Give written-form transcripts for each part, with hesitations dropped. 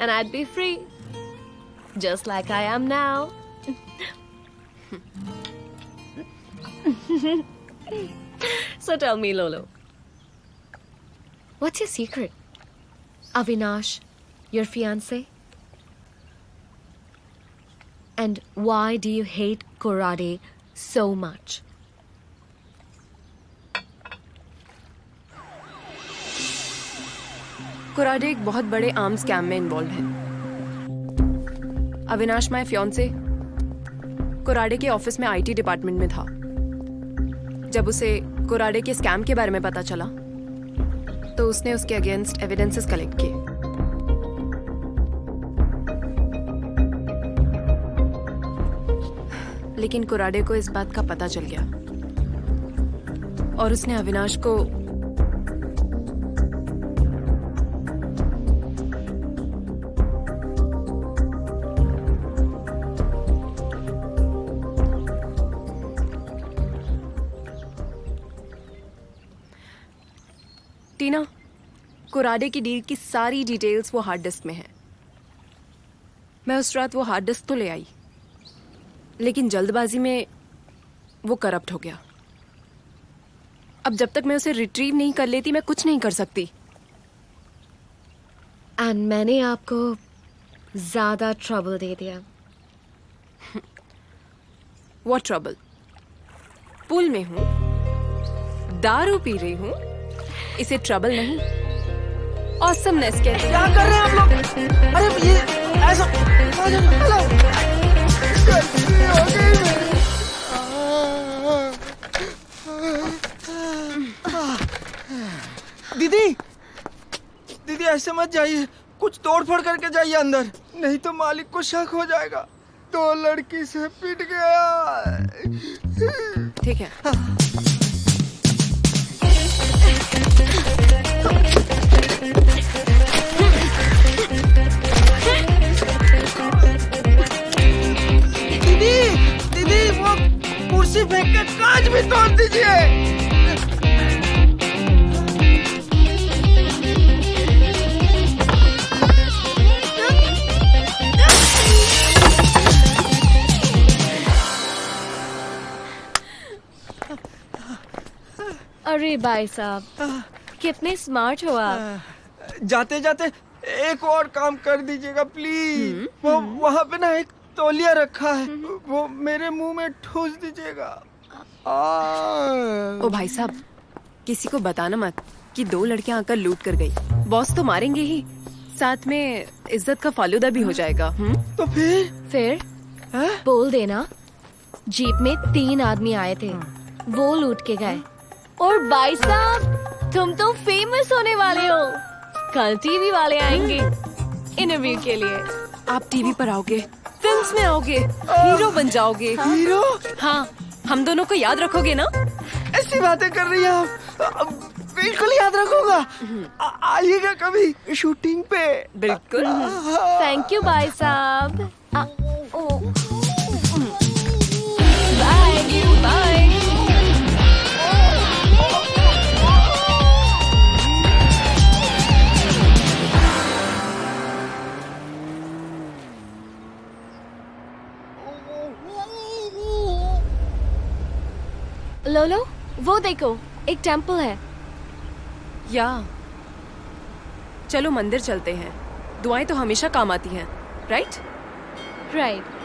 And I'd be free, just like I am now. So tell me, Lolo, what's your secret? Avinash, your fiancé? And why do you hate Korade so much? Korade एक बहुत बड़े arm scam में involve है। Avinash my fiance Korade के office में IT department में था। जब उसे कोराडे के स्कैम के बारे में पता चला तो उसने उसके अगेंस्ट एविडेंसेस कलेक्ट किए। लेकिन कोराडे को इस बात का पता चल गया और उसने अविनाश को टीना, कोराडे की डील की सारी डिटेल्स वो हार्ड डिस्क में है। मैं उस रात वो हार्ड डिस्क तो ले आई, लेकिन जल्दबाजी में वो करप्ट हो गया। अब जब तक मैं उसे रिट्रीव नहीं कर लेती मैं कुछ नहीं कर सकती। एंड मैंने आपको ज्यादा ट्रबल दे दिया। What trouble? पूल में हूँ, दारू पी रही हूँ, इसे ट्रबल नहीं ऑसमनेस कहते हैं। क्या कर रहे हैं आप लोग? अरे ये ऐसा दीदी दीदी ऐसे मत जाइए, कुछ तोड़ फोड़ करके जाइए अंदर, नहीं तो मालिक को शक हो जाएगा। तो लड़की से पिट गया। ठीक है। दीदी दीदी वो कुर्सी फेंक के कांच भी तोड़ दीजिए। अरे भाई साहब, कितने स्मार्ट हो आप। जाते जाते एक और काम कर दीजिएगा प्लीज। वो वहाँ पे ना एक तौलिया रखा है, वो मेरे मुंह में ठूस दीजिएगा। ओ भाई साहब, किसी को बताना मत कि 2 लड़कियां आकर लूट कर गई। बॉस तो मारेंगे ही, साथ में इज्जत का फालूदा भी हो जाएगा। तो फिर बोल देना जीप में 3 आदमी आए थे, वो लूट के गए। और भाई साहब, तुम तो फेमस होने वाले हो, कल टीवी वाले आएंगे इंटरव्यू के लिए। आप टीवी पर आओगे, फिल्म्स में आओगे, हीरो बन जाओगे। हीरो? हाँ, हम दोनों को याद रखोगे ना? ऐसी बातें कर रही हैं आप, बिल्कुल याद रखूंगा। आइएगा कभी शूटिंग पे। बिल्कुल। थैंक यू भाई साहब। Bye bye. लोलो, वो देखो, एक टेंपल है। या चलो मंदिर चलते हैं, दुआएं तो हमेशा काम आती हैं, राइट? राइट।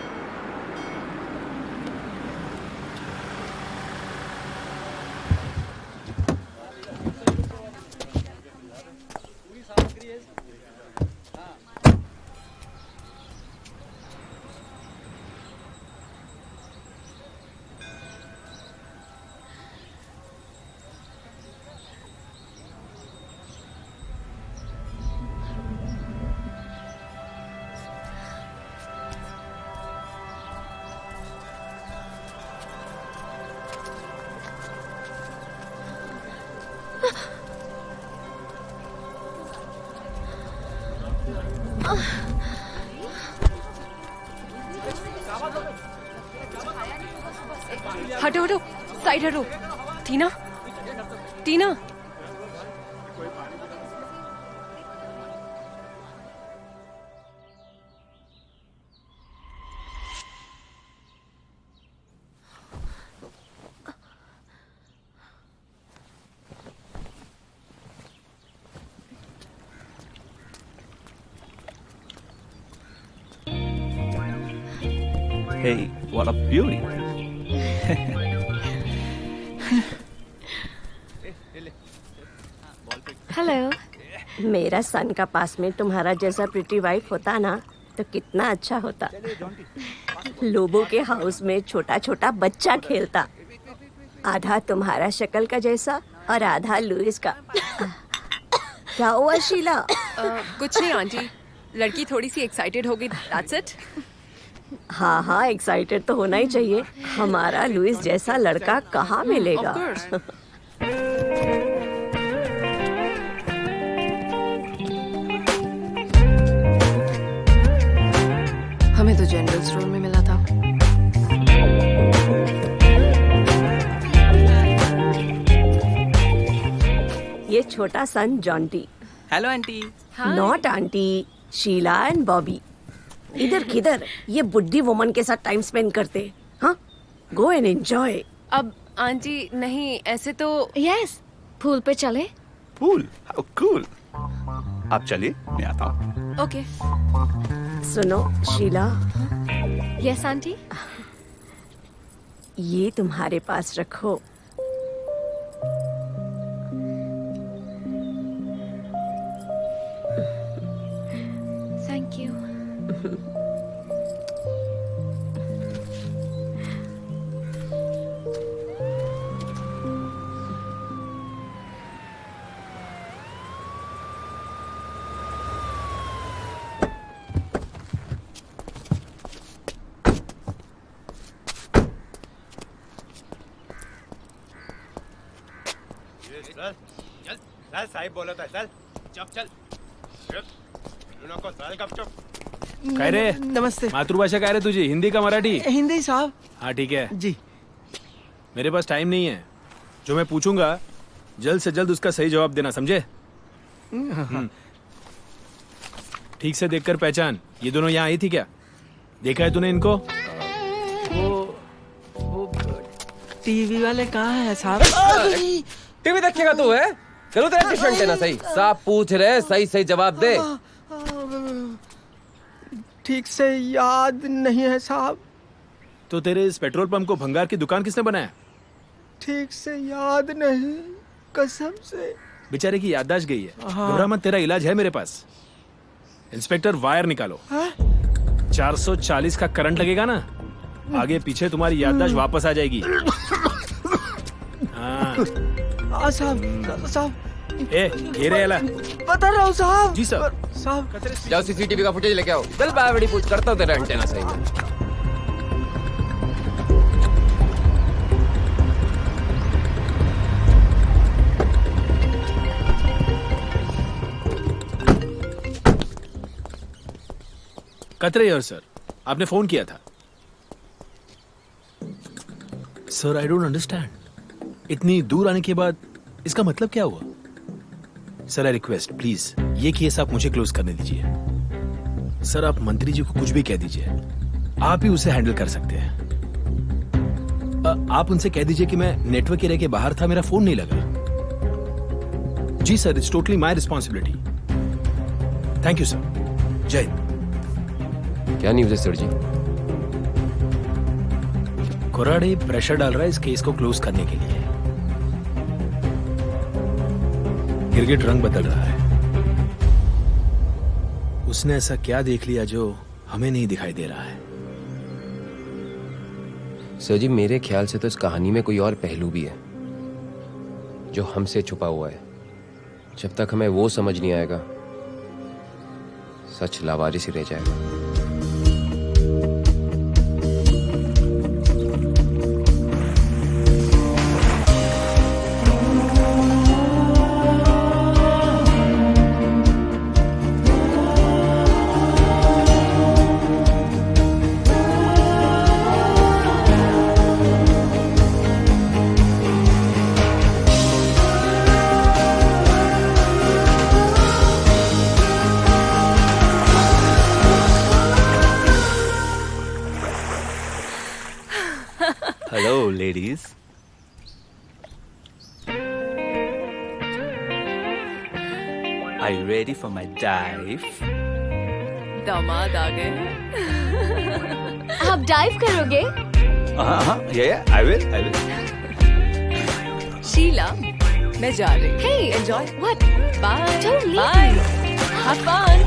हटो हटो, साइड हटो। टीना, टीना। Hey, what a beauty. Hello. मेरा सन का पास में तुम्हारा जैसा प्रिटी वाइफ होता ना तो कितना अच्छा होता। लोबो के हाउस में छोटा छोटा बच्चा खेलता, आधा तुम्हारा शक्ल का जैसा और आधा लुइस का। क्या हुआ शीला? कुछ नहीं आंटी, लड़की थोड़ी सी एक्साइटेड हो गई, दैट्स इट। हाँ हाँ, एक्साइटेड तो होना ही चाहिए। हमारा लुइस जैसा लड़का कहाँ मिलेगा? Of course. हमें तो जनरल स्टोर में मिला था। ये छोटा son Jonty. Hello aunty. Not aunty, Sheela and Bobby. इधर किधर ये बुड्ढी वुमन के साथ टाइम स्पेंड करते? हाँ, गो एंड एंजॉय। अब आंटी नहीं, ऐसे तो यस, पूल पे चले। Pool? How cool. आप चलिए, मैं आता हूँ। ओके। सुनो शीला, यस आंटी। ये तुम्हारे पास रखो। Thank you. चल साहिब बोला था, चल चल चल नको चल गपचप। काय रे? नमस्ते। मातृभाषा काय रे तुझी, हिंदी का मराठी? हिंदी साहब। हाँ ठीक है। जी। मेरे पास टाइम नहीं है, जो मैं पूछूंगा जल्द से जल्द उसका सही जवाब देना, समझे? ठीक से देखकर पहचान, ये दोनों यहाँ आई थी क्या? देखा है तूने इनको? वो टीवी वाले कहाँ है साहब? टीवी देखेगा तू है? चलो तेरा ट्यूशन देना सही। साहब पूछ रहे, सही सही जवाब दे। ठीक से याद नहीं है साहब। तो तेरे इस पेट्रोल पंप को भंगार की दुकान किसने बनाया? ठीक से याद नहीं, कसम से। बेचारे की याददाश्त गई है। घबरा मत, तेरा इलाज है मेरे पास। इंस्पेक्टर, वायर निकालो। 440 का करंट लगेगा ना, आगे पीछे तुम्हारी याददाश्त वापस आ जाएगी। हाँ साहब। ये रे एला। बता रहा हूँ साहब। जी सर। साहब जाओ सीसीटीवी का फुटेज लेके आओ। चल बावड़ी पूछ करता हूँ तेरा एंटेना सही में। कतरे यार सर, आपने फोन किया था। सर आई डोंट अंडरस्टैंड, इतनी दूर आने के बाद इसका मतलब क्या हुआ? सर आई रिक्वेस्ट, प्लीज ये केस आप मुझे क्लोज करने दीजिए। सर आप मंत्री जी को कुछ भी कह दीजिए, आप ही उसे हैंडल कर सकते हैं। आप उनसे कह दीजिए कि मैं नेटवर्क एरिया के बाहर था, मेरा फोन नहीं लगा। जी sir, it's totally my responsibility. Thank you sir. जय हिंद। क्या न्यूज़ है सर जी? कोराडे प्रेशर डाल रहा है इस केस को क्लोज करने के लिए। गिरगिट रंग बदल रहा है। उसने ऐसा क्या देख लिया जो हमें नहीं दिखाई दे रहा है? सर जी मेरे ख्याल से तो इस कहानी में कोई और पहलू भी है जो हमसे छुपा हुआ है। जब तक हमें वो समझ नहीं आएगा, सच लावारिस ही रह जाएगा। ladies. Are you ready for my dive? दामाद आ गए हैं। आप डाइव करोगे? Yeah, I will. शीला, मैं जा रही हूँ। Hey, Enjoy. What? Bye. Don't leave Bye. me. Have fun.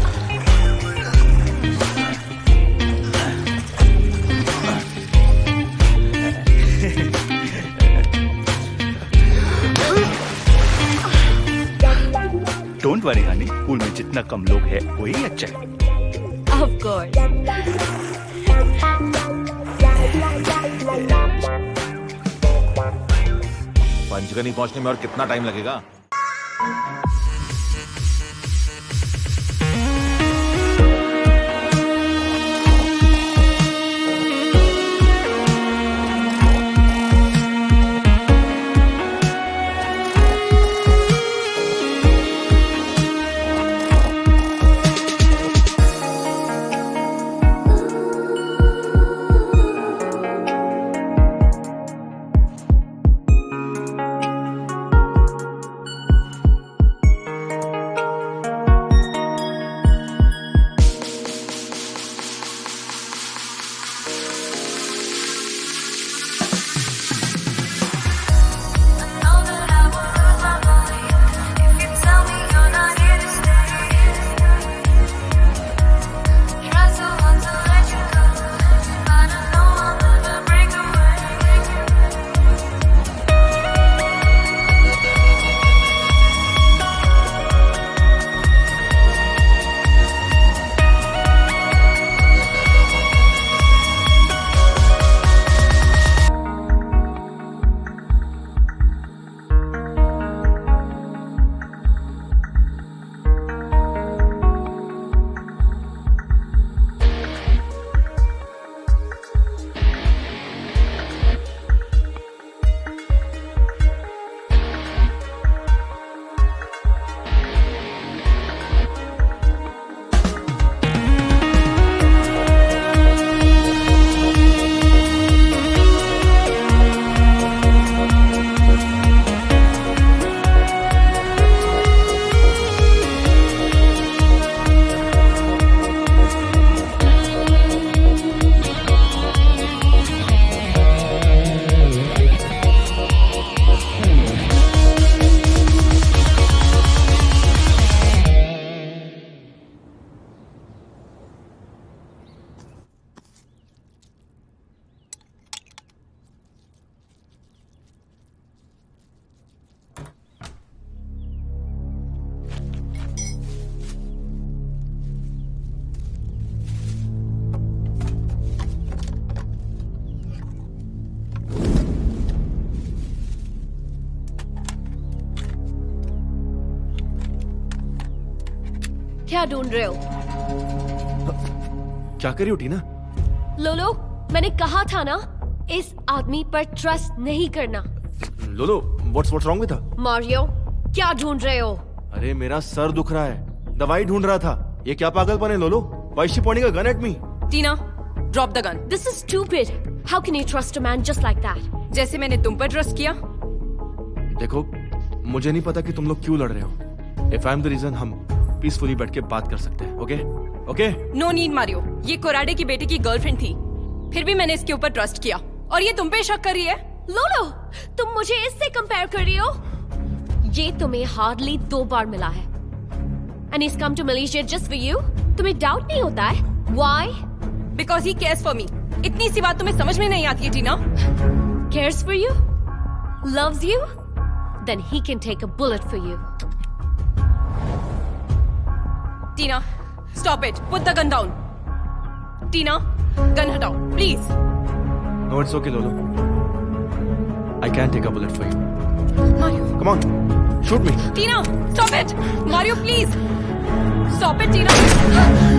Don't worry, honey. Pool में जितना कम लोग हैं, वही अच्छा है. Of course. पंचगनी पहुंचने में और कितना टाइम लगेगा? क्या ढूंढ रहे हो? क्या करी हो टीना? लोलो, मैंने कहा था ना, इस आदमी पर ट्रस्ट नहीं करना। लोलो, what's wrong with her? Mario, क्या ढूंढ रहे हो? अरे मेरा सर दुख रहा है, दवाई ढूंढ रहा था। ये क्या पागलपन है लोलो? Why is she pointing a gun at me? Tina, drop the gun. This is stupid. How can you trust a man just like that? जैसे मैंने तुम पर ट्रस्ट किया। देखो, मुझे नहीं पता कि तुम लोग क्यों लड़ रहे हो। If I'm the reason, हम पीसफुली बैठ के बात कर सकते हैं, okay? Okay? No need Mario, ये कोराडे की बेटे की गर्लफ्रेंड थी, फिर भी मैंने इसके ऊपर ट्रस्ट किया और ये तुम पे शक कर रही है। लोलो, तुम मुझे इससे कंपेयर कर रही हो? ये तुम्हें हार्डली 2 बार मिला है। And he's come to Malaysia just for you? तुम्हें डाउट नहीं होता है? Why? Because he cares for me. इतनी सी बात तुम्हें समझ में नहीं आती है टीना? Cares for you? Loves you? Then he can take a bullet for you. Tina, stop it. Put the gun down. Tina, gun हटाओ, please. No, it's okay, Lolo. I can take a bullet for you. Mario. Come on, shoot me. Tina, stop it. Mario, please. Stop it, Tina.